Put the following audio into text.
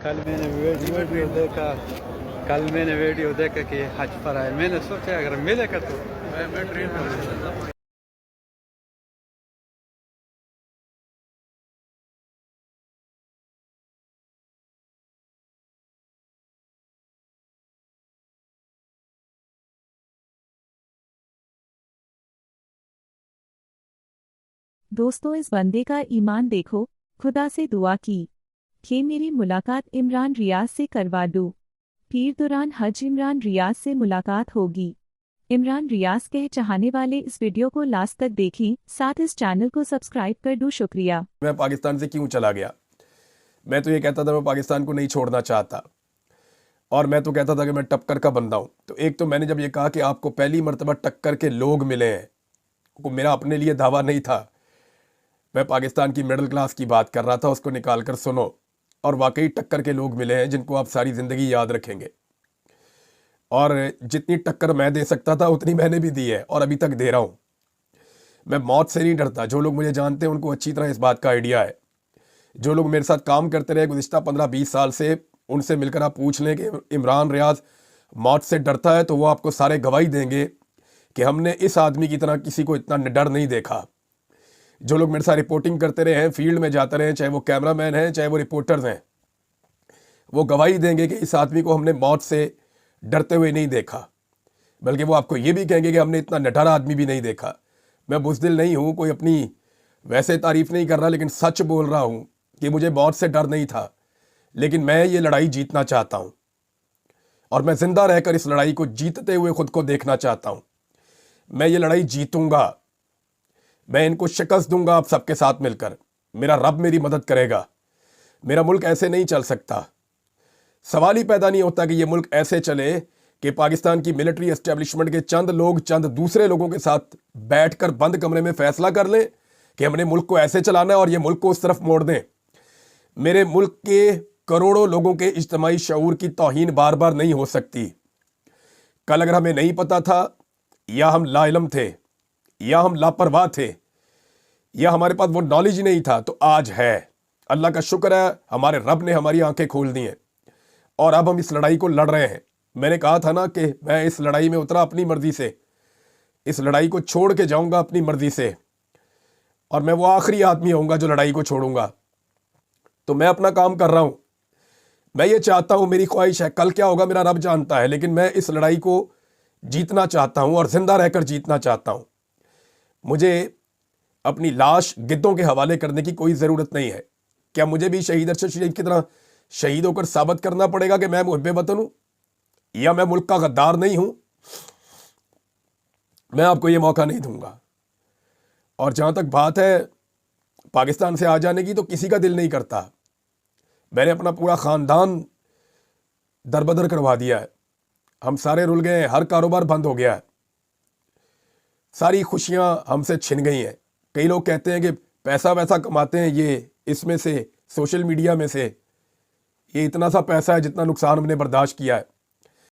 کل میں نے ویڈیو دیکھا کہ حج پر آئے. میں نے سوچا اگر ملے گا تو میں ٹرین پر. دوستو اس بندے کا ایمان دیکھو. خدا سے دعا کی کہ میری ملاقات عمران ریاض سے کروا دو. پیر دوران حج عمران ریاض سے ملاقات ہوگی. عمران ریاض کے چاہنے والے اس ویڈیو کو لاسٹ تک دیکھیں، ساتھ اس چینل کو سبسکرائب کر دو. شکریہ. میں پاکستان سے کیوں چلا گیا؟ میں تو یہ کہتا تھا میں پاکستان کو نہیں چھوڑنا چاہتا، اور میں تو کہتا تھا کہ میں ٹکر کا بندہ ہوں. تو ایک تو میں نے جب یہ کہا کہ آپ کو پہلی مرتبہ ٹکر کے لوگ ملے ہیں، میرا اپنے لیے دعویٰ نہیں تھا، میں پاکستان کی مڈل کلاس کی بات کر رہا تھا، اس کو نکال کر سنو. اور واقعی ٹکر کے لوگ ملے ہیں جن کو آپ ساری زندگی یاد رکھیں گے. اور جتنی ٹکر میں دے سکتا تھا اتنی میں نے بھی دی ہے اور ابھی تک دے رہا ہوں. میں موت سے نہیں ڈرتا. جو لوگ مجھے جانتے ہیں ان کو اچھی طرح اس بات کا آئیڈیا ہے. جو لوگ میرے ساتھ کام کرتے رہے گزشتہ 15-20 سال سے، ان سے مل کر آپ پوچھ لیں کہ عمران ریاض موت سے ڈرتا ہے، تو وہ آپ کو سارے گواہی دیں گے کہ ہم نے اس آدمی کی طرح کسی کو اتنا ڈر نہیں دیکھا. جو لوگ میرے ساتھ رپورٹنگ کرتے رہے ہیں، فیلڈ میں جاتے رہے ہیں، چاہے وہ کیمرہ مین ہیں چاہے وہ رپورٹرز ہیں، وہ گواہی دیں گے کہ اس آدمی کو ہم نے موت سے ڈرتے ہوئے نہیں دیکھا. بلکہ وہ آپ کو یہ بھی کہیں گے کہ ہم نے اتنا نڈر آدمی بھی نہیں دیکھا. میں بزدل نہیں ہوں، کوئی اپنی ویسے تعریف نہیں کر رہا، لیکن سچ بول رہا ہوں کہ مجھے موت سے ڈر نہیں تھا، لیکن میں یہ لڑائی جیتنا چاہتا ہوں، اور میں زندہ رہ کر اس لڑائی کو جیتتے ہوئے خود کو دیکھنا چاہتا ہوں. میں یہ لڑائی جیتوں گا، میں ان کو شکست دوں گا آپ سب کے ساتھ مل کر. میرا رب میری مدد کرے گا. میرا ملک ایسے نہیں چل سکتا. سوال ہی پیدا نہیں ہوتا کہ یہ ملک ایسے چلے کہ پاکستان کی ملٹری اسٹیبلشمنٹ کے چند لوگ چند دوسرے لوگوں کے ساتھ بیٹھ کر بند کمرے میں فیصلہ کر لیں کہ ہم نے ملک کو ایسے چلانا ہے اور یہ ملک کو اس طرف موڑ دیں. میرے ملک کے کروڑوں لوگوں کے اجتماعی شعور کی توہین بار بار نہیں ہو سکتی. کل اگر ہمیں نہیں پتا تھا، یا ہم لا علم تھے، یا ہم لاپرواہ تھے، یا ہمارے پاس وہ نالج نہیں تھا، تو آج ہے. اللہ کا شکر ہے ہمارے رب نے ہماری آنکھیں کھول دی ہیں، اور اب ہم اس لڑائی کو لڑ رہے ہیں. میں نے کہا تھا نا کہ میں اس لڑائی میں اترا اپنی مرضی سے، اس لڑائی کو چھوڑ کے جاؤں گا اپنی مرضی سے، اور میں وہ آخری آدمی ہوں گا جو لڑائی کو چھوڑوں گا. تو میں اپنا کام کر رہا ہوں. میں یہ چاہتا ہوں، میری خواہش ہے، کل کیا ہوگا میرا رب جانتا ہے، لیکن میں اس لڑائی کو جیتنا چاہتا ہوں اور زندہ رہ کر جیتنا چاہتا ہوں. مجھے اپنی لاش گدوں کے حوالے کرنے کی کوئی ضرورت نہیں ہے. کیا مجھے بھی شہید ارشد شریف کی طرح شہید ہو کر ثابت کرنا پڑے گا کہ میں محب وطن ہوں یا میں ملک کا غدار نہیں ہوں؟ میں آپ کو یہ موقع نہیں دوں گا. اور جہاں تک بات ہے پاکستان سے آ جانے کی، تو کسی کا دل نہیں کرتا. میں نے اپنا پورا خاندان دربدر کروا دیا ہے. ہم سارے رل گئے ہیں، ہر کاروبار بند ہو گیا ہے، ساری خوشیاں ہم سے چھن گئی ہیں. کئی لوگ کہتے ہیں کہ پیسہ ویسا کماتے ہیں یہ اس میں سے، سوشل میڈیا میں سے. یہ اتنا سا پیسہ ہے جتنا نقصان ہم نے برداشت کیا ہے.